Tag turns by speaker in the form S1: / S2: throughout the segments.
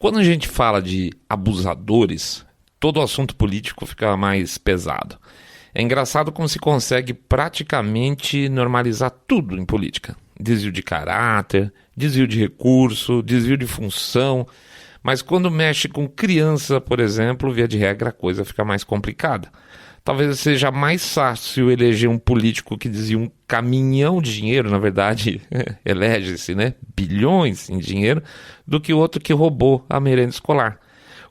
S1: Quando a gente fala de abusadores, todo o assunto político fica mais pesado. É engraçado como se consegue praticamente normalizar tudo em política. Desvio de caráter, desvio de recurso, desvio de função. Mas quando mexe com criança, por exemplo, via de regra a coisa fica mais complicada. Talvez seja mais fácil eleger um político que desvia um caminhão de dinheiro, na verdade, elege-se, né? Bilhões em dinheiro, do que outro que roubou a merenda escolar.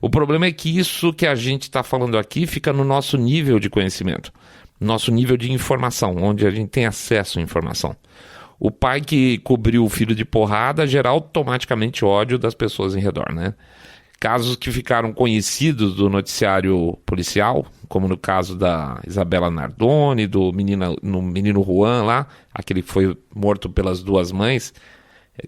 S1: O problema é que isso que a gente está falando aqui fica no nosso nível de conhecimento, nosso nível de informação, onde a gente tem acesso à informação. O pai que cobriu o filho de porrada gera automaticamente ódio das pessoas em redor, né? Casos que ficaram conhecidos do noticiário policial, como no caso da Isabela Nardoni, do menino Juan lá, aquele que foi morto pelas duas mães,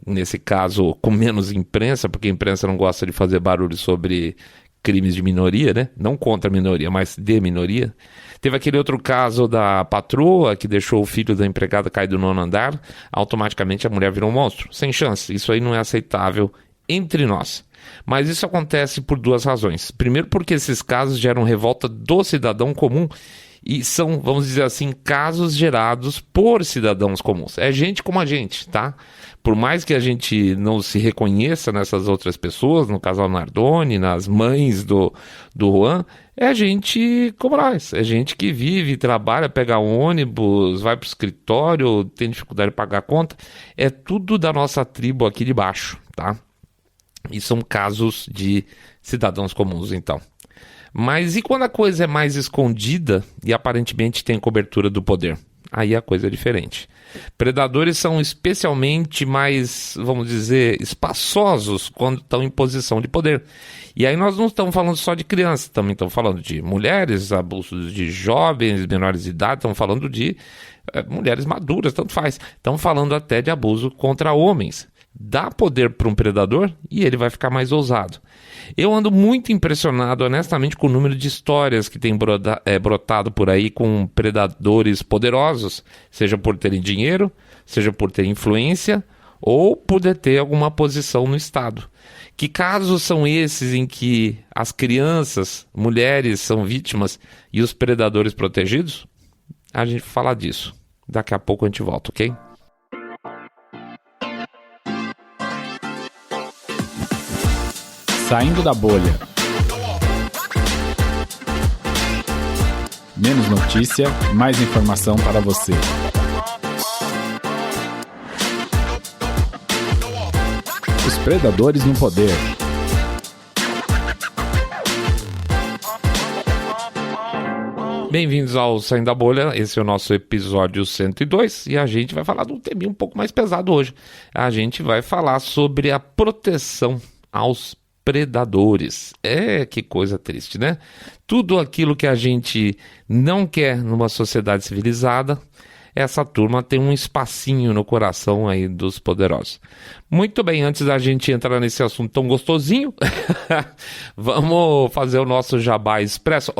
S1: nesse caso com menos imprensa, porque a imprensa não gosta de fazer barulho sobre crimes de minoria, né? Não contra a minoria, mas de minoria. Teve aquele outro caso da patroa que deixou o filho da empregada cair do 9º andar, automaticamente a mulher virou um monstro. Sem chance, isso aí não é aceitável entre nós. Mas isso acontece por duas razões. Primeiro, porque esses casos geram revolta do cidadão comum e são, vamos dizer assim, casos gerados por cidadãos comuns. É gente como a gente, tá? Por mais que a gente não se reconheça nessas outras pessoas, no casal Nardoni, nas mães do Juan, é gente como nós. É gente que vive, trabalha, pega ônibus, vai para o escritório, tem dificuldade de pagar a conta. É tudo da nossa tribo aqui de baixo, tá? E são casos de cidadãos comuns, então. Mas e quando a coisa é mais escondida e aparentemente tem cobertura do poder? Aí a coisa é diferente. Predadores são especialmente mais, vamos dizer, espaçosos quando estão em posição de poder. E aí nós não estamos falando só de crianças, também estamos falando de mulheres, abusos de jovens, menores de idade, estamos falando de mulheres maduras, tanto faz. Estamos falando até de abuso contra homens. Dá poder para um predador e ele vai ficar mais ousado. Eu ando muito impressionado, honestamente, com o número de histórias que tem brotado por aí com predadores poderosos, seja por terem dinheiro, seja por ter influência ou por ter alguma posição no Estado. Que casos são esses em que as crianças, mulheres são vítimas e os predadores protegidos? A gente vai falar disso. Daqui a pouco a gente volta, ok?
S2: Saindo da bolha. Menos notícia, mais informação para você. Os predadores no poder.
S1: Bem-vindos ao Saindo da Bolha, esse é o nosso episódio 102 e a gente vai falar de um tema um pouco mais pesado hoje. A gente vai falar sobre a proteção aos predadores. Que coisa triste, né? Tudo aquilo que a gente não quer numa sociedade civilizada, essa turma tem um espacinho no coração aí dos poderosos. Muito bem, antes da gente entrar nesse assunto tão gostosinho, vamos fazer o nosso jabá expresso.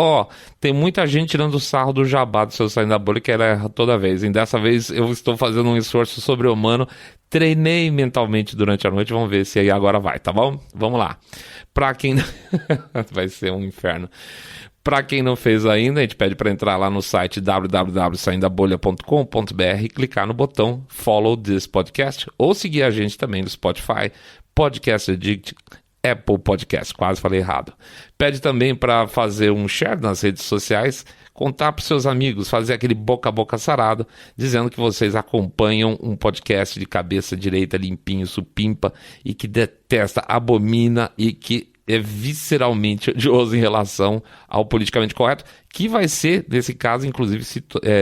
S1: Tem muita gente tirando sarro do jabá do seu Saindo da Bolha, que ela erra toda vez. E dessa vez eu estou fazendo um esforço sobre-humano, treinei mentalmente durante a noite, vamos ver se aí agora vai, tá bom? Vamos lá. Pra quem... vai ser um inferno. Para quem não fez ainda, a gente pede para entrar lá no site www.saindabolha.com.br e clicar no botão Follow this podcast ou seguir a gente também no Spotify, Podcast Addict, Apple Podcast, quase falei errado. Pede também para fazer um share nas redes sociais, contar para seus amigos, fazer aquele boca a boca sarado, dizendo que vocês acompanham um podcast de cabeça direita, limpinho, supimpa e que detesta, abomina e que é visceralmente odioso em relação ao politicamente correto, que vai ser, nesse caso, inclusive,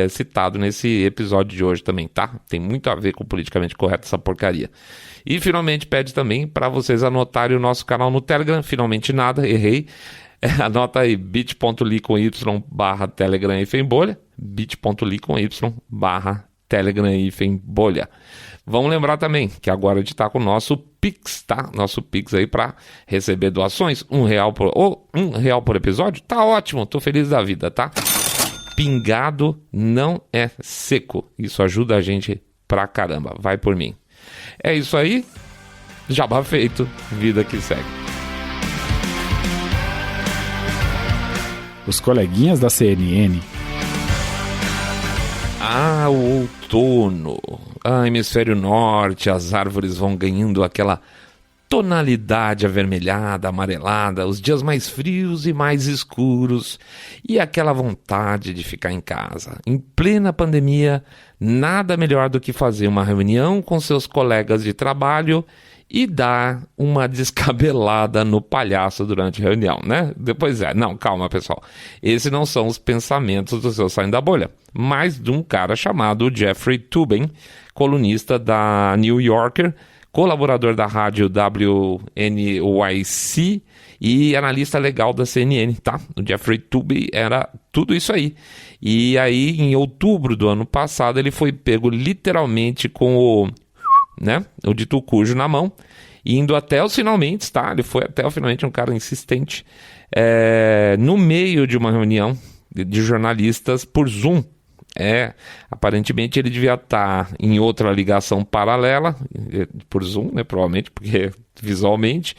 S1: citado nesse episódio de hoje também, tá? Tem muito a ver com o politicamente correto essa porcaria. E, finalmente, pede também para vocês anotarem o nosso canal no Telegram, finalmente nada, errei. Anota aí, bit.ly/Telegram-bolha, bit.ly/Telegram-bolha. Vamos lembrar também que agora a gente está com o nosso Pix, tá? Nosso Pix aí para receber doações, R$1 por episódio, tá ótimo, tô feliz da vida, tá? Pingado não é seco, isso ajuda a gente pra caramba, vai por mim. É isso aí, jabá feito, vida que segue.
S2: Os coleguinhas da CNN.
S1: Ah, o outono. Hemisfério norte, as árvores vão ganhando aquela tonalidade avermelhada, amarelada, os dias mais frios e mais escuros e aquela vontade de ficar em casa. Em plena pandemia, nada melhor do que fazer uma reunião com seus colegas de trabalho e dar uma descabelada no palhaço durante a reunião, né? Depois não, calma pessoal, esses não são os pensamentos do seu Saindo da Bolha, mas de um cara chamado Jeffrey Toobin, colunista da New Yorker, colaborador da rádio WNYC e analista legal da CNN, tá? O Jeffrey Toobin era tudo isso aí. E aí, em outubro do ano passado, ele foi pego literalmente com o dito cujo na mão, indo até os finalmente, tá? Ele foi até o finalmente, um cara insistente, no meio de uma reunião de jornalistas por Zoom. Aparentemente ele devia estar em outra ligação paralela, por Zoom, né, provavelmente, porque visualmente,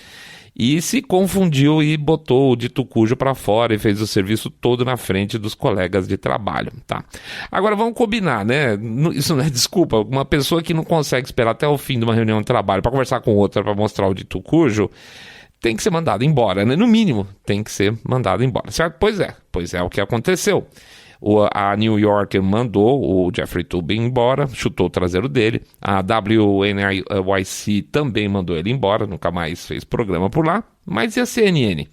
S1: e se confundiu e botou o dito cujo para fora e fez o serviço todo na frente dos colegas de trabalho, tá? Agora vamos combinar, né? Isso não é desculpa. Uma pessoa que não consegue esperar até o fim de uma reunião de trabalho para conversar com outra, para mostrar o dito cujo, tem que ser mandado embora, né? No mínimo, tem que ser mandado embora, certo? Pois é o que aconteceu. A New Yorker mandou o Jeffrey Toobin embora, chutou o traseiro dele. A WNYC também mandou ele embora, nunca mais fez programa por lá. Mas e a CNN?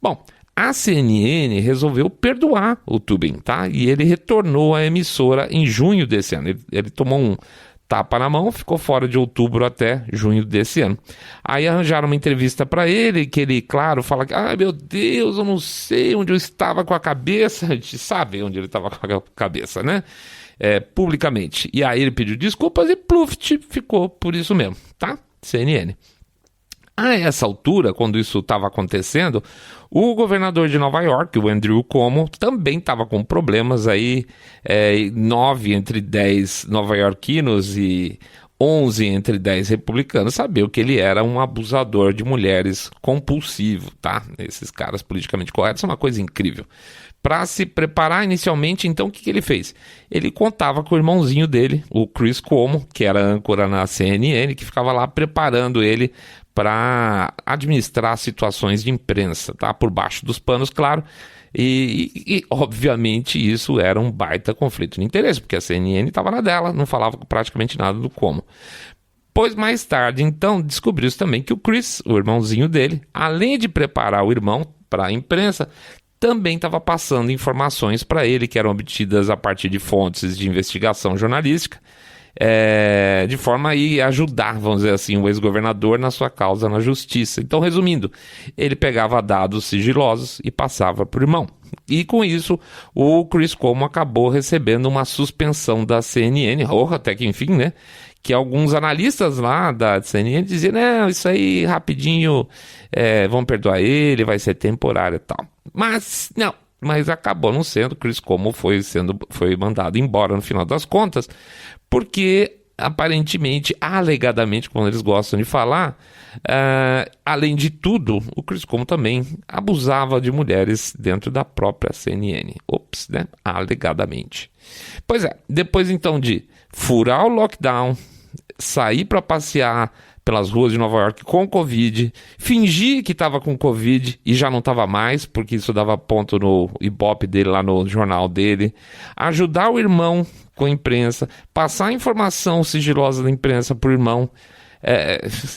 S1: Bom, a CNN resolveu perdoar o Toobin, tá? E ele retornou à emissora em junho desse ano. Ele tomou um tapa na mão, ficou fora de outubro até junho desse ano. Aí arranjaram uma entrevista para ele, que ele, claro, fala que, meu Deus, eu não sei onde eu estava com a cabeça. A gente sabe onde ele estava com a cabeça, né? Publicamente. E aí ele pediu desculpas e pluft, ficou por isso mesmo, tá? CNN. A essa altura, quando isso estava acontecendo, o governador de Nova York, o Andrew Cuomo, também estava com problemas aí, 9 entre 10 nova-iorquinos e 11 entre 10 republicanos sabiam que ele era um abusador de mulheres compulsivo, tá? Esses caras politicamente corretos são uma coisa incrível. Para se preparar inicialmente, então, o que ele fez? Ele contava com o irmãozinho dele, o Chris Cuomo, que era âncora na CNN, que ficava lá preparando ele para administrar situações de imprensa, tá? Por baixo dos panos, claro. E, obviamente, isso era um baita conflito de interesse, porque a CNN estava na dela, não falava praticamente nada do Cuomo. Pois mais tarde, então, descobriu-se também que o Chris, o irmãozinho dele, além de preparar o irmão para a imprensa, também estava passando informações para ele que eram obtidas a partir de fontes de investigação jornalística, de forma a ajudar, vamos dizer assim, o ex-governador na sua causa na justiça. Então, resumindo, ele pegava dados sigilosos e passava para o irmão. E com isso, o Chris Cuomo acabou recebendo uma suspensão da CNN, até que enfim, né? Que alguns analistas lá da CNN diziam, não, isso aí rapidinho, vamos perdoar ele, vai ser temporário e tal. Mas acabou não sendo. Chris Cuomo foi mandado embora no final das contas, porque aparentemente, alegadamente, como eles gostam de falar, além de tudo, o Chris Cuomo também abusava de mulheres dentro da própria CNN. Ops, né? Alegadamente. Pois depois então de furar o lockdown, sair para passear pelas ruas de Nova York com Covid, fingir que estava com Covid e já não estava mais, porque isso dava ponto no Ibope dele, lá no jornal dele, ajudar o irmão com a imprensa, passar a informação sigilosa da imprensa para o irmão,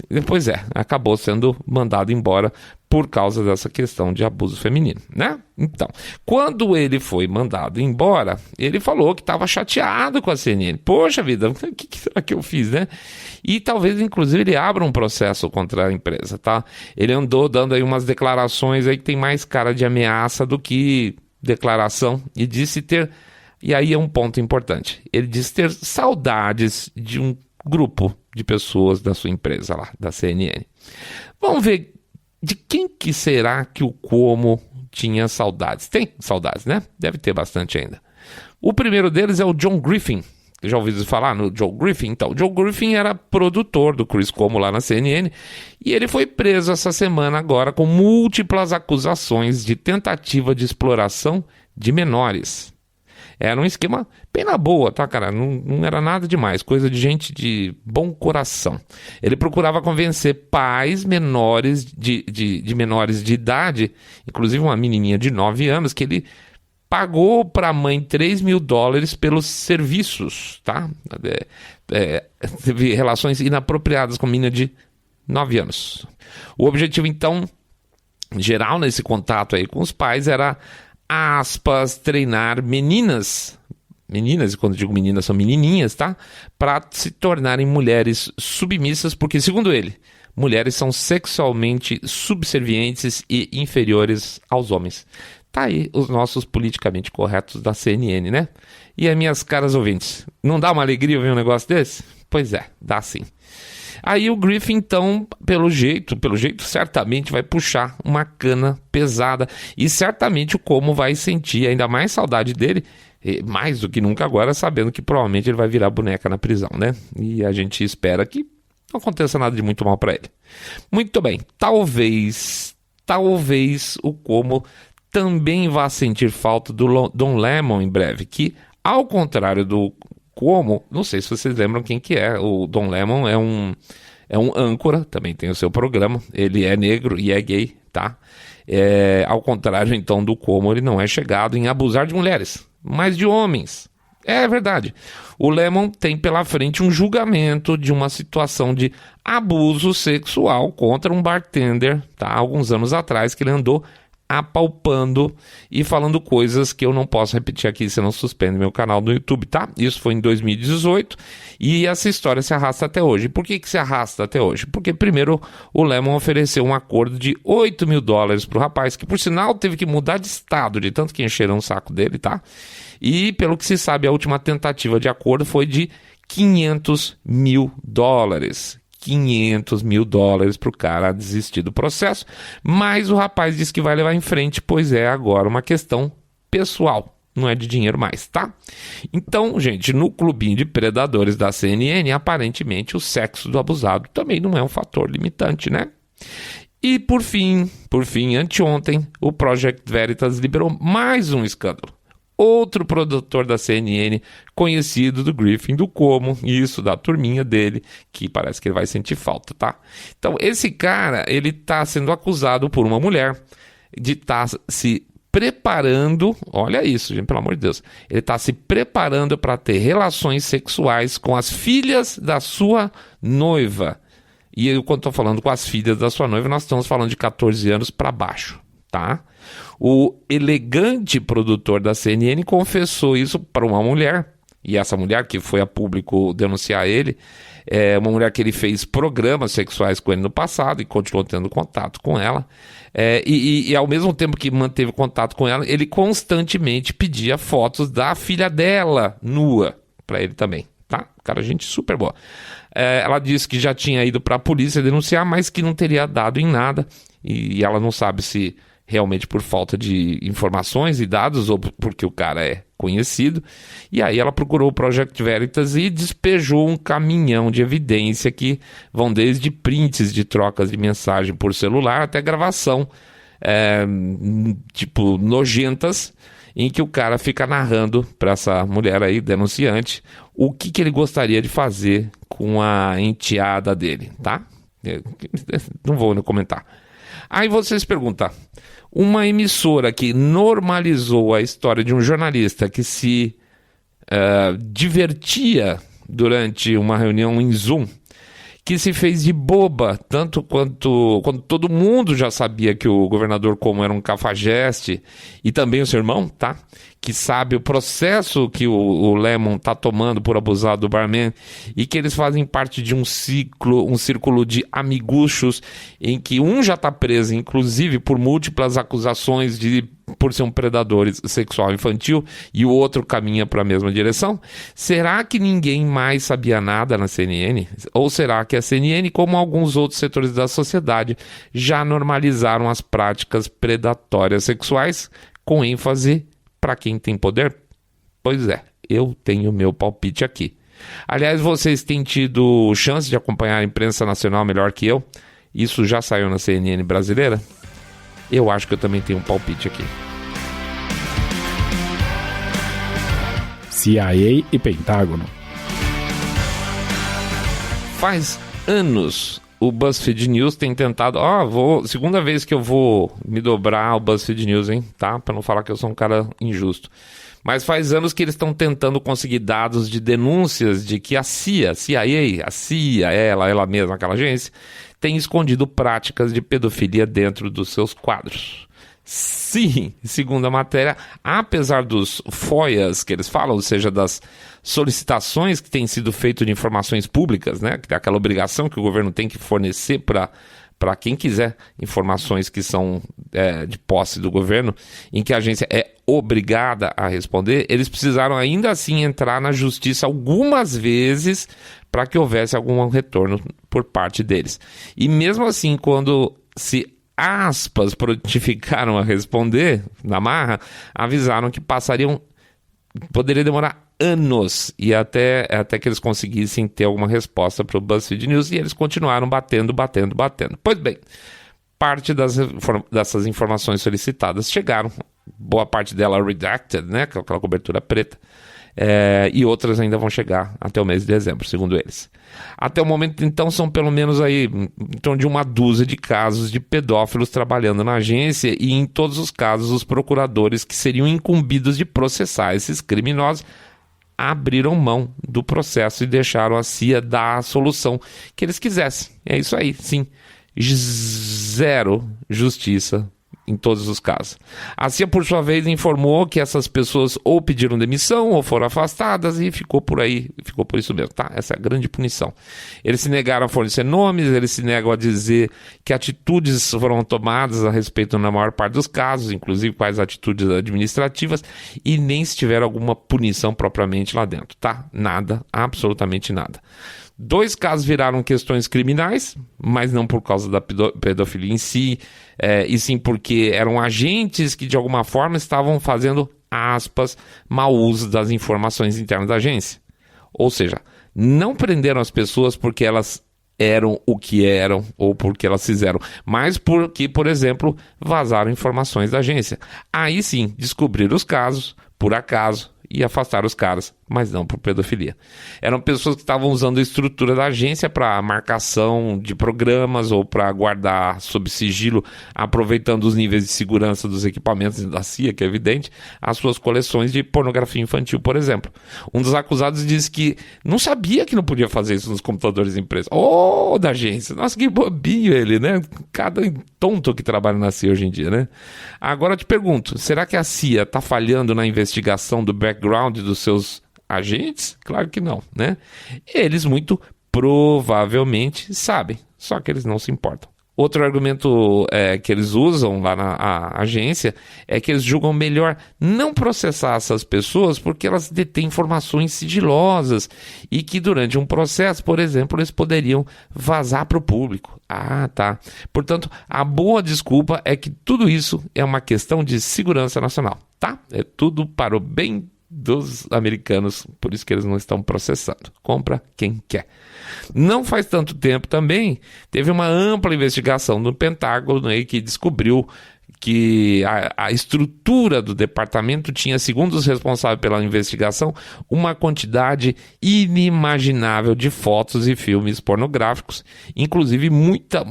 S1: depois acabou sendo mandado embora por causa dessa questão de abuso feminino, né? Então, quando ele foi mandado embora, ele falou que estava chateado com a CNN. Poxa vida, o que será que eu fiz, né? E talvez, inclusive, ele abra um processo contra a empresa, tá? Ele andou dando aí umas declarações aí que tem mais cara de ameaça do que declaração, e disse ter, e aí é um ponto importante, ele disse ter saudades de um grupo de pessoas da sua empresa lá, da CNN. Vamos ver de quem que será que o Cuomo tinha saudades. Tem saudades, né? Deve ter bastante ainda. O primeiro deles é o John Griffin, Já ouviu falar no Joe Griffin? Então, o Joe Griffin era produtor do Chris Cuomo lá na CNN e ele foi preso essa semana agora com múltiplas acusações de tentativa de exploração de menores. Era um esquema bem na boa, tá, cara? Não era nada demais, coisa de gente de bom coração. Ele procurava convencer pais menores de menores de idade, inclusive uma menininha de 9 anos, que ele pagou para a mãe $3.000 pelos serviços, tá? Teve relações inapropriadas com a menina de 9 anos. O objetivo, então, geral nesse contato aí com os pais era, aspas, treinar meninas, e quando digo meninas são menininhas, tá? Para se tornarem mulheres submissas, porque, segundo ele, mulheres são sexualmente subservientes e inferiores aos homens. Tá aí os nossos politicamente corretos da CNN, né? E as minhas caras ouvintes, não dá uma alegria ver um negócio desse? Pois é, dá sim. Aí o Griffin, então, pelo jeito, certamente vai puxar uma cana pesada. E certamente o Cuomo vai sentir ainda mais saudade dele, mais do que nunca agora, sabendo que provavelmente ele vai virar boneca na prisão, né? E a gente espera que não aconteça nada de muito mal para ele. Muito bem, talvez o Cuomo também vá sentir falta do Don Lemon em breve, que, ao contrário do Cuomo, não sei se vocês lembram quem que é, o Don Lemon é um âncora, também tem o seu programa, ele é negro e é gay, tá? Ao contrário, então, do Cuomo, ele não é chegado em abusar de mulheres, mas de homens. É verdade. O Lemon tem pela frente um julgamento de uma situação de abuso sexual contra um bartender, tá? Alguns anos atrás, que ele andou apalpando e falando coisas que eu não posso repetir aqui, senão suspende meu canal do YouTube, tá? Isso foi em 2018 e essa história se arrasta até hoje. Por que se arrasta até hoje? Porque primeiro o Lemon ofereceu um acordo de $8.000 pro rapaz, que por sinal teve que mudar de estado, de tanto que encheram o saco dele, tá? E pelo que se sabe, a última tentativa de acordo foi de $500.000. $500.000 para o cara desistir do processo, mas o rapaz disse que vai levar em frente, pois é agora uma questão pessoal, não é de dinheiro mais, tá? Então, gente, no clubinho de predadores da CNN, aparentemente o sexo do abusado também não é um fator limitante, né? E por fim, anteontem, o Project Veritas liberou mais um escândalo. Outro produtor da CNN, conhecido do Griffin, do Cuomo, isso, da turminha dele, que parece que ele vai sentir falta, tá? Então, esse cara, ele tá sendo acusado por uma mulher de estar se preparando, olha isso, gente, pelo amor de Deus, ele tá se preparando para ter relações sexuais com as filhas da sua noiva. E eu, quando estou falando com as filhas da sua noiva, nós estamos falando de 14 anos para baixo, tá? O elegante produtor da CNN confessou isso para uma mulher, e essa mulher que foi a público denunciar ele, é uma mulher que ele fez programas sexuais com ele no passado e continuou tendo contato com ela, e ao mesmo tempo que manteve contato com ela, ele constantemente pedia fotos da filha dela nua para ele também, tá? Cara, gente super boa. Ela disse que já tinha ido para a polícia denunciar, mas que não teria dado em nada, e ela não sabe se realmente por falta de informações e dados ou porque o cara é conhecido. E aí ela procurou o Project Veritas e despejou um caminhão de evidência que vão desde prints de trocas de mensagem por celular até gravação, tipo nojentas, em que o cara fica narrando para essa mulher aí, denunciante, o que ele gostaria de fazer com a enteada dele, tá? Não vou comentar. Aí você se pergunta, uma emissora que normalizou a história de um jornalista que se divertia durante uma reunião em Zoom, que se fez de boba, tanto quando todo mundo já sabia que o governador Cuomo era um cafajeste, e também o seu irmão, tá? Que sabe o processo que o Lemon tá tomando por abusar do barman, e que eles fazem parte de um círculo de amiguchos, em que um já tá preso, inclusive, por múltiplas acusações por ser um predador sexual infantil, e o outro caminha para a mesma direção. Será que ninguém mais sabia nada na CNN? Ou será que a CNN, como alguns outros setores da sociedade, já normalizaram as práticas predatórias sexuais, com ênfase para quem tem poder? Pois é, eu tenho meu palpite aqui. Aliás, vocês têm tido chance de acompanhar a imprensa nacional melhor que eu? Isso já saiu na CNN brasileira? Eu acho que eu também tenho um palpite aqui.
S2: CIA e Pentágono.
S1: Faz anos o BuzzFeed News tem tentado... segunda vez que eu vou me dobrar ao BuzzFeed News, hein? Tá? Pra não falar que eu sou um cara injusto. Mas faz anos que eles estão tentando conseguir dados de denúncias de que a CIA, ela mesma, aquela agência, tem escondido práticas de pedofilia dentro dos seus quadros. Sim, segundo a matéria, apesar dos FOIAs que eles falam, ou seja, das solicitações que têm sido feitas de informações públicas, né, que é aquela obrigação que o governo tem que fornecer para quem quiser informações que são de posse do governo, em que a agência é obrigada a responder, eles precisaram ainda assim entrar na justiça algumas vezes para que houvesse algum retorno por parte deles. E mesmo assim, quando se aspas prontificaram a responder na marra, avisaram que poderia demorar anos e até que eles conseguissem ter alguma resposta para o BuzzFeed News, e eles continuaram batendo. Pois bem, parte dessas informações solicitadas chegaram, boa parte dela redacted, né, com aquela cobertura preta, e outras ainda vão chegar até o mês de dezembro, segundo eles. Até o momento, então, são pelo menos aí em torno de uma dúzia de casos de pedófilos trabalhando na agência, e em todos os casos os procuradores que seriam incumbidos de processar esses criminosos abriram mão do processo e deixaram a CIA dar a solução que eles quisessem. É isso aí, sim. Zero justiça em todos os casos. A CIA, por sua vez, informou que essas pessoas ou pediram demissão ou foram afastadas, e ficou por isso mesmo, tá? Essa é a grande punição. Eles se negaram a fornecer nomes, eles se negam a dizer que atitudes foram tomadas a respeito na maior parte dos casos, inclusive quais atitudes administrativas, e nem se tiver alguma punição propriamente lá dentro, tá? Nada, absolutamente nada. 2 casos viraram questões criminais, mas não por causa da pedofilia em si, e sim porque eram agentes que de alguma forma estavam fazendo, aspas, mau uso das informações internas da agência. Ou seja, não prenderam as pessoas porque elas eram o que eram ou porque elas fizeram, mas porque, por exemplo, vazaram informações da agência. Aí sim, descobriram os casos, por acaso, e afastar os caras, mas não por pedofilia. Eram pessoas que estavam usando a estrutura da agência para marcação de programas ou para guardar sob sigilo, aproveitando os níveis de segurança dos equipamentos da CIA, que é evidente, as suas coleções de pornografia infantil, por exemplo. Um dos acusados disse que não sabia que não podia fazer isso nos computadores da empresa. Da agência. Nossa, que bobinho ele, né? Cada tonto que trabalha na CIA hoje em dia, né? Agora eu te pergunto, será que a CIA está falhando na investigação do background dos seus agentes? Claro que não, né? Eles muito provavelmente sabem, só que eles não se importam. Outro argumento que eles usam lá na agência é que eles julgam melhor não processar essas pessoas porque elas detêm informações sigilosas e que durante um processo, por exemplo, eles poderiam vazar para o público. Ah, tá. Portanto, a boa desculpa é que tudo isso é uma questão de segurança nacional, tá? É tudo para o bem dos americanos, por isso que eles não estão processando. Compra quem quer. Não faz tanto tempo também, teve uma ampla investigação no Pentágono aí que descobriu que a estrutura do departamento tinha, segundo os responsáveis pela investigação, uma quantidade inimaginável de fotos e filmes pornográficos, inclusive muita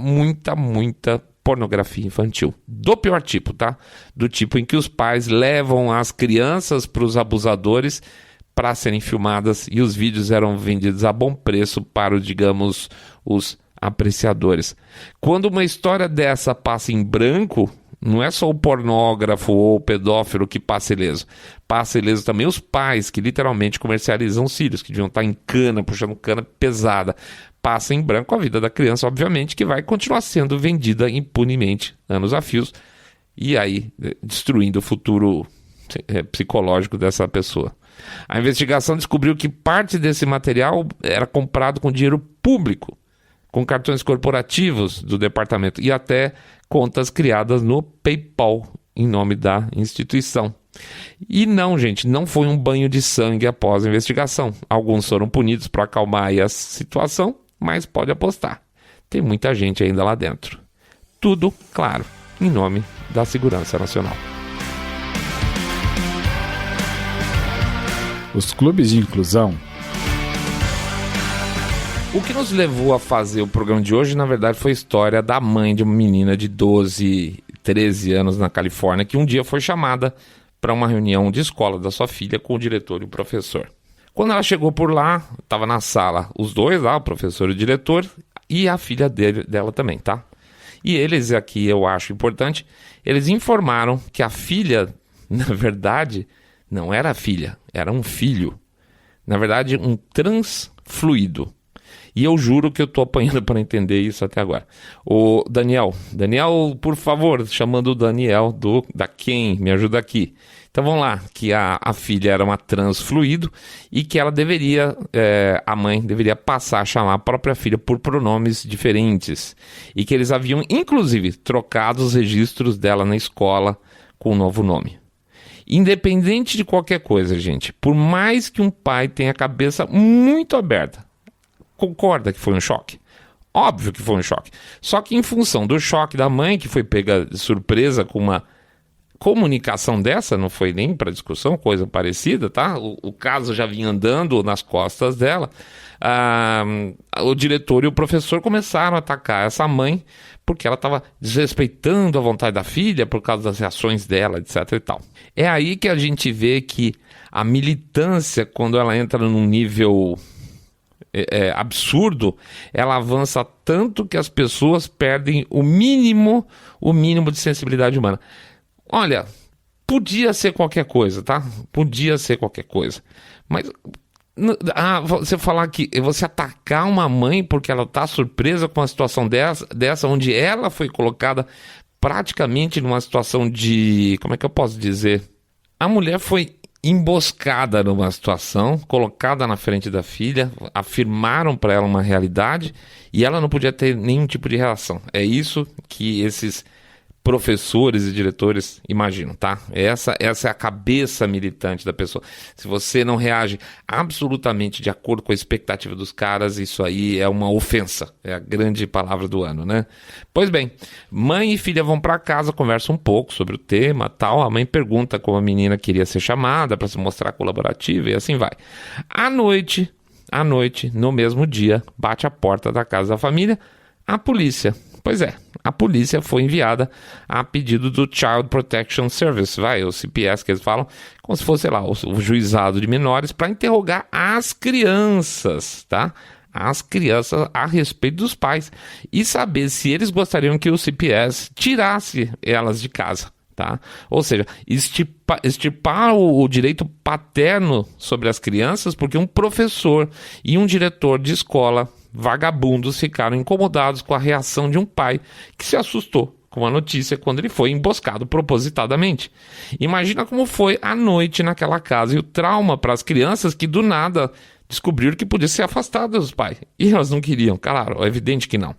S1: pornografia infantil. Do pior tipo, tá? Do tipo em que os pais levam as crianças para os abusadores para serem filmadas e os vídeos eram vendidos a bom preço para, digamos, os apreciadores. Quando uma história dessa passa em branco, não é só o pornógrafo ou o pedófilo que passa ileso. Passa ileso também os pais que literalmente comercializam os filhos, que deviam estar em cana, puxando cana pesada. Passa em branco a vida da criança, obviamente, que vai continuar sendo vendida impunemente, anos a fios, e aí destruindo o futuro psicológico dessa pessoa. A investigação descobriu que parte desse material era comprado com dinheiro público, com cartões corporativos do departamento e até contas criadas no PayPal, em nome da instituição. E não, gente, não foi um banho de sangue após a investigação. Alguns foram punidos para acalmar aí a situação, mas pode apostar, tem muita gente ainda lá dentro. Tudo, claro, em nome da segurança nacional.
S2: Os clubes de inclusão.
S1: O que nos levou a fazer o programa de hoje, na verdade, foi a história da mãe de uma menina de 12, 13 anos na Califórnia, que um dia foi chamada para uma reunião de escola da sua filha com o diretor e o professor. Quando ela chegou por lá, estava na sala os dois lá, o professor e o diretor, e a filha dela também, tá? E eles, aqui eu acho importante, eles informaram que a filha, na verdade, não era filha, era um filho. Na verdade, um transfluido. E eu juro que eu estou apanhando para entender isso até agora. O Daniel, por favor, chamando o Daniel da Quem, me ajuda aqui. Então vamos lá, que a filha era uma transfluido e que ela deveria, a mãe deveria passar a chamar a própria filha por pronomes diferentes. E que eles haviam, inclusive, trocado os registros dela na escola com um novo nome. Independente de qualquer coisa, gente, por mais que um pai tenha a cabeça muito aberta, concorda que foi um choque? Óbvio que foi um choque. Só que em função do choque da mãe, que foi pega de surpresa com uma comunicação dessa, não foi nem para discussão, coisa parecida, tá? O caso já vinha andando nas costas dela. O diretor e o professor começaram a atacar essa mãe porque ela estava desrespeitando a vontade da filha por causa das reações dela, etc e tal. É aí que a gente vê que a militância, quando ela entra num nível absurdo, ela avança tanto que as pessoas perdem o mínimo de sensibilidade humana. Olha, podia ser qualquer coisa, tá? Podia ser qualquer coisa. Mas você falar que você atacar uma mãe porque ela tá surpresa com uma situação dessa onde ela foi colocada praticamente numa situação de... Como é que eu posso dizer? A mulher foi emboscada numa situação, colocada na frente da filha, afirmaram para ela uma realidade e ela não podia ter nenhum tipo de reação. É isso que esses professores e diretores imaginam, tá? Essa é a cabeça militante da pessoa. Se você não reage absolutamente de acordo com a expectativa dos caras, isso aí é uma ofensa. É a grande palavra do ano, né? Pois bem, mãe e filha vão para casa, conversam um pouco sobre o tema, tal. A mãe pergunta como a menina queria ser chamada para se mostrar colaborativa e assim vai. À noite, no mesmo dia, bate a porta da casa da família a polícia. Pois é, a polícia foi enviada a pedido do Child Protection Service, o CPS que eles falam, como se fosse, sei lá, o juizado de menores, para interrogar as crianças, tá? As crianças a respeito dos pais e saber se eles gostariam que o CPS tirasse elas de casa, tá? Ou seja, extirpar o direito paterno sobre as crianças, porque um professor e um diretor de escola vagabundos ficaram incomodados com a reação de um pai que se assustou com a notícia quando ele foi emboscado propositadamente. Imagina como foi a noite naquela casa e o trauma para as crianças que do nada descobriram que podia ser afastada dos pais. E elas não queriam, claro, é evidente que não.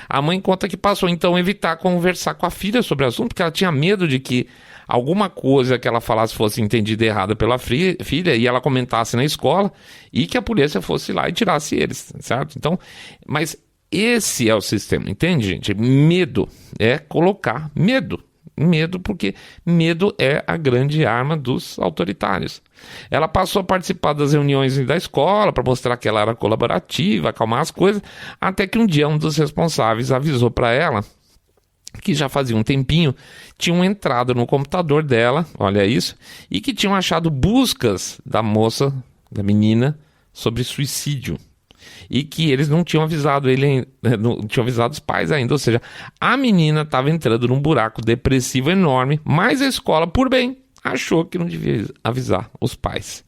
S1: A mãe conta que passou então a evitar conversar com a filha sobre o assunto, porque ela tinha medo de que alguma coisa que ela falasse fosse entendida errada pela filha e ela comentasse na escola e que a polícia fosse lá e tirasse eles, certo? Então, mas esse é o sistema, entende, gente? Medo é colocar medo. Medo, porque medo é a grande arma dos autoritários. Ela passou a participar das reuniões da escola para mostrar que ela era colaborativa, acalmar as coisas, até que um dia um dos responsáveis avisou para ela que já fazia um tempinho tinham entrado no computador dela, olha isso, e que tinham achado buscas da moça, da menina, sobre suicídio. E que eles não tinham avisado não tinham avisado os pais ainda, ou seja, a menina estava entrando num buraco depressivo enorme, mas a escola, por bem, achou que não devia avisar os pais.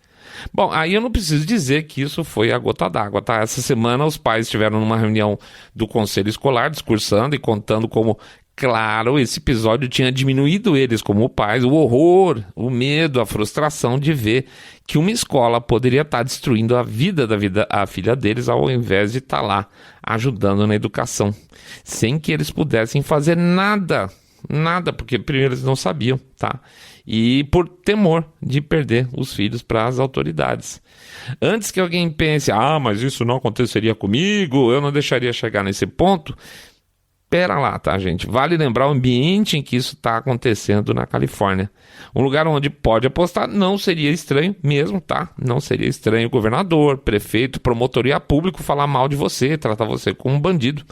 S1: Bom, aí eu não preciso dizer que isso foi a gota d'água, tá? Essa semana os pais estiveram numa reunião do conselho escolar, discursando e contando como, claro, esse episódio tinha diminuído eles como pais, o horror, o medo, a frustração de ver que uma escola poderia estar destruindo a vida a filha deles ao invés de estar lá ajudando na educação, sem que eles pudessem fazer nada Nada, porque primeiro eles não sabiam, tá? E por temor de perder os filhos para as autoridades. Antes que alguém pense, mas isso não aconteceria comigo, eu não deixaria chegar nesse ponto. Pera lá, tá, gente? Vale lembrar o ambiente em que isso está acontecendo na Califórnia. Um lugar onde pode apostar, não seria estranho mesmo, tá? Não seria estranho o governador, prefeito, promotoria público falar mal de você, tratar você como um bandido.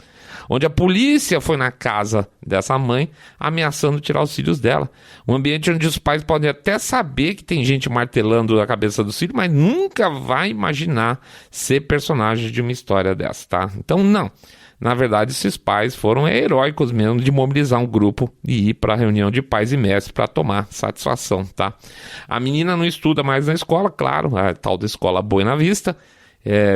S1: Onde a polícia foi na casa dessa mãe ameaçando tirar os filhos dela. Um ambiente onde os pais podem até saber que tem gente martelando a cabeça dos filhos, mas nunca vai imaginar ser personagem de uma história dessa, tá? Então, não. Na verdade, esses pais foram heróicos mesmo de mobilizar um grupo e ir para a reunião de pais e mestres para tomar satisfação, tá? A menina não estuda mais na escola, claro, a tal da escola Buena Vista,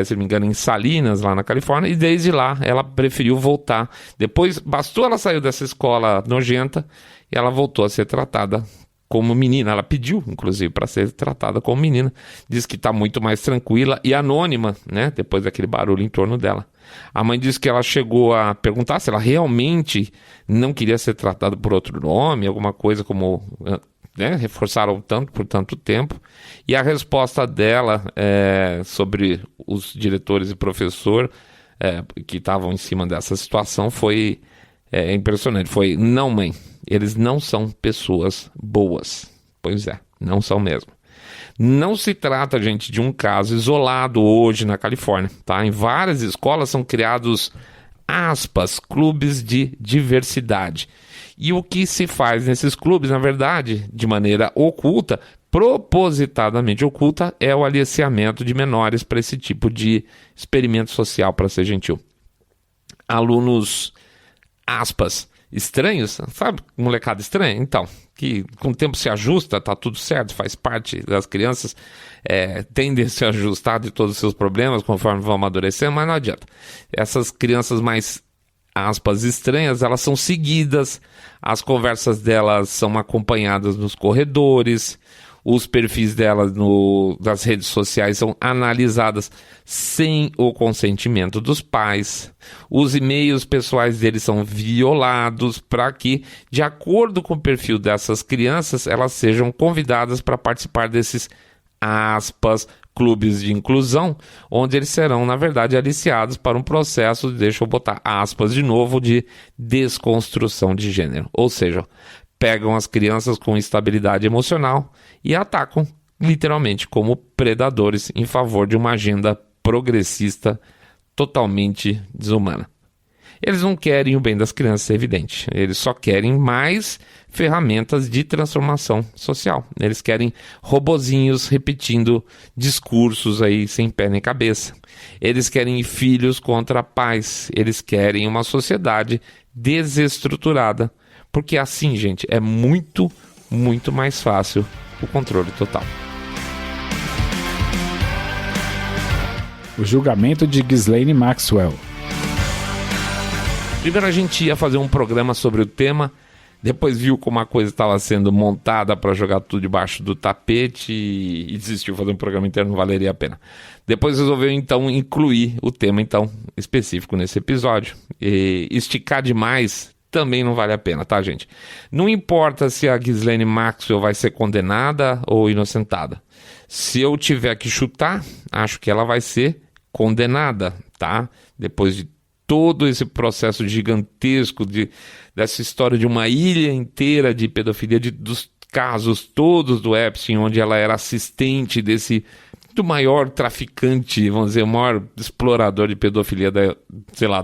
S1: se não me engano em Salinas, lá na Califórnia, e desde lá ela preferiu voltar. Depois, bastou ela sair dessa escola nojenta e ela voltou a ser tratada como menina. Ela pediu, inclusive, para ser tratada como menina. Diz que está muito mais tranquila e anônima, né? Depois daquele barulho em torno dela. A mãe disse que ela chegou a perguntar se ela realmente não queria ser tratada por outro nome, alguma coisa como, né, reforçaram tanto por tanto tempo. E a resposta dela sobre os diretores e professor que estavam em cima dessa situação foi impressionante. Foi, não, mãe, eles não são pessoas boas. Pois é, não são mesmo. Não se trata, gente, de um caso isolado hoje na Califórnia, tá? Em várias escolas são criados, aspas, clubes de diversidade. E o que se faz nesses clubes, na verdade, de maneira oculta, propositadamente oculta, é o aliciamento de menores para esse tipo de experimento social, para ser gentil. Alunos, aspas, estranhos, sabe? Molecada estranha? Então, que com o tempo se ajusta, tá tudo certo, faz parte das crianças, tendem a se ajustar de todos os seus problemas conforme vão amadurecendo, mas não adianta. Essas crianças mais, aspas, estranhas, elas são seguidas, as conversas delas são acompanhadas nos corredores, os perfis delas das redes sociais são analisadas sem o consentimento dos pais. Os e-mails pessoais deles são violados para que, de acordo com o perfil dessas crianças, elas sejam convidadas para participar desses, aspas, clubes de inclusão, onde eles serão, na verdade, aliciados para um processo, deixa eu botar aspas de novo, de desconstrução de gênero. Ou seja, pegam as crianças com instabilidade emocional e atacam, literalmente, como predadores em favor de uma agenda progressista totalmente desumana. Eles não querem o bem das crianças, é evidente. Eles só querem mais ferramentas de transformação social. Eles querem robozinhos repetindo discursos aí sem pé nem cabeça. Eles querem filhos contra pais. Eles querem uma sociedade desestruturada. Porque assim, gente, é muito, muito mais fácil o controle total.
S2: O julgamento de Ghislaine Maxwell.
S1: Primeiro a gente ia fazer um programa sobre o tema, depois viu como a coisa estava sendo montada para jogar tudo debaixo do tapete e desistiu. Fazer um programa inteiro não valeria a pena. Depois resolveu então incluir o tema então específico nesse episódio. E esticar demais também não vale a pena, tá, gente? Não importa se a Ghislaine Maxwell vai ser condenada ou inocentada. Se eu tiver que chutar, acho que ela vai ser condenada, tá? Depois de todo esse processo gigantesco dessa história de uma ilha inteira de pedofilia, dos casos todos do Epstein, onde ela era assistente do maior traficante, vamos dizer, o maior explorador de pedofilia da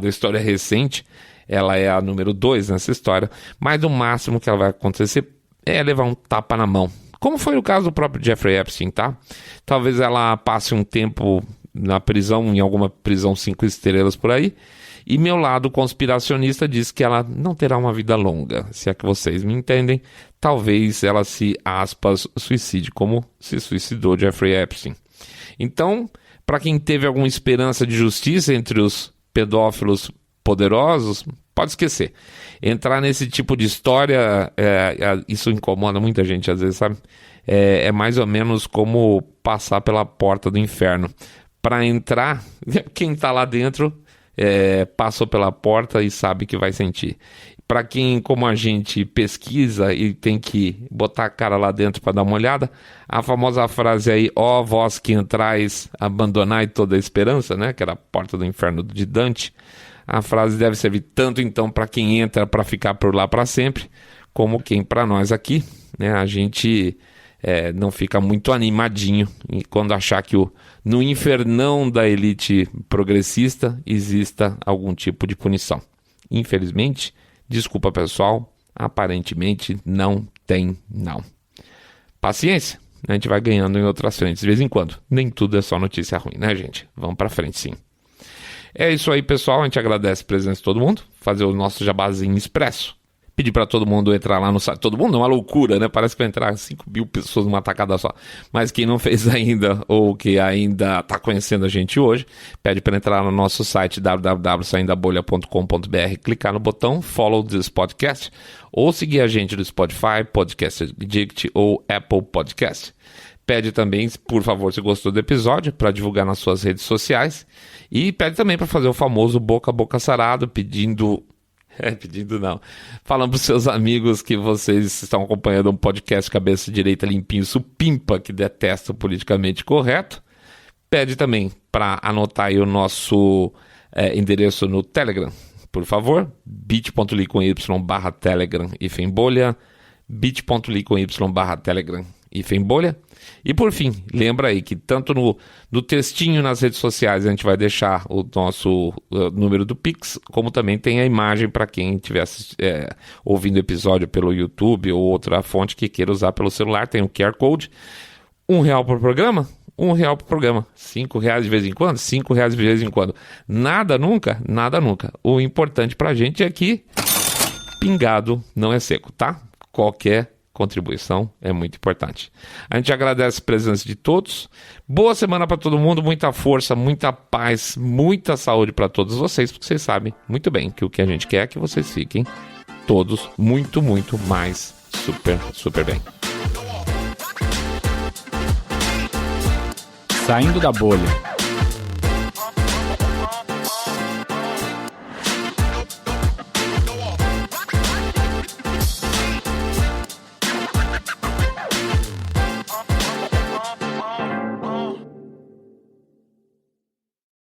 S1: história recente. Ela é a número 2 nessa história, mas o máximo que ela vai acontecer é levar um tapa na mão. Como foi o caso do próprio Jeffrey Epstein, tá? Talvez ela passe um tempo na prisão, em alguma prisão 5 estrelas por aí, e meu lado conspiracionista diz que ela não terá uma vida longa, se é que vocês me entendem. Talvez ela se, aspas, suicide, como se suicidou Jeffrey Epstein. Então, para quem teve alguma esperança de justiça entre os pedófilos poderosos, pode esquecer. Entrar nesse tipo de história, isso incomoda muita gente às vezes, sabe? É mais ou menos como passar pela porta do inferno. Para entrar, quem está lá dentro passou pela porta e sabe que vai sentir. para quem, como a gente, pesquisa e tem que botar a cara lá dentro para dar uma olhada, a famosa frase aí, ó vós que entrais, abandonai toda a esperança, né? Que era a porta do inferno de Dante. A frase deve servir tanto, então, para quem entra para ficar por lá para sempre, como quem para nós aqui, né? A gente não fica muito animadinho e quando achar que no infernão da elite progressista exista algum tipo de punição. Infelizmente, desculpa pessoal, aparentemente não tem não. Paciência, a gente vai ganhando em outras frentes de vez em quando. Nem tudo é só notícia ruim, né gente? Vamos pra frente sim. É isso aí pessoal, a gente agradece a presença de todo mundo, fazer o nosso jabazinho expresso. Pedir para todo mundo entrar lá no site. Todo mundo é uma loucura, né? Parece que vai entrar 5 mil pessoas numa tacada só. Mas quem não fez ainda, ou que ainda está conhecendo a gente hoje, pede para entrar no nosso site www.saindabolha.com.br, clicar no botão Follow this podcast, ou seguir a gente no Spotify, Podcast Addict ou Apple Podcast. Pede também, por favor, se gostou do episódio, para divulgar nas suas redes sociais. E pede também para fazer o famoso boca a boca sarado, pedindo não. Falando para os seus amigos que vocês estão acompanhando um podcast cabeça direita limpinho, supimpa, que detesta o politicamente correto. Pede também para anotar aí o nosso endereço no Telegram, por favor. bit.ly/Telegram bolha, bit.ly/Telegram bolha. E por fim, lembra aí que tanto no textinho nas redes sociais a gente vai deixar o nosso número do Pix, como também tem a imagem para quem estiver ouvindo o episódio pelo YouTube ou outra fonte que queira usar pelo celular, tem o QR Code. R$1 por programa? R$1 por programa. R$5 de vez em quando? R$5 de vez em quando. Nada nunca? Nada nunca. O importante pra gente é que pingado não é seco, tá? Qualquer contribuição é muito importante. A gente agradece a presença de todos. Boa semana para todo mundo, muita força, muita paz, muita saúde para todos vocês, porque vocês sabem muito bem que o que a gente quer é que vocês fiquem todos muito, muito mais super, super bem.
S2: Saindo da bolha.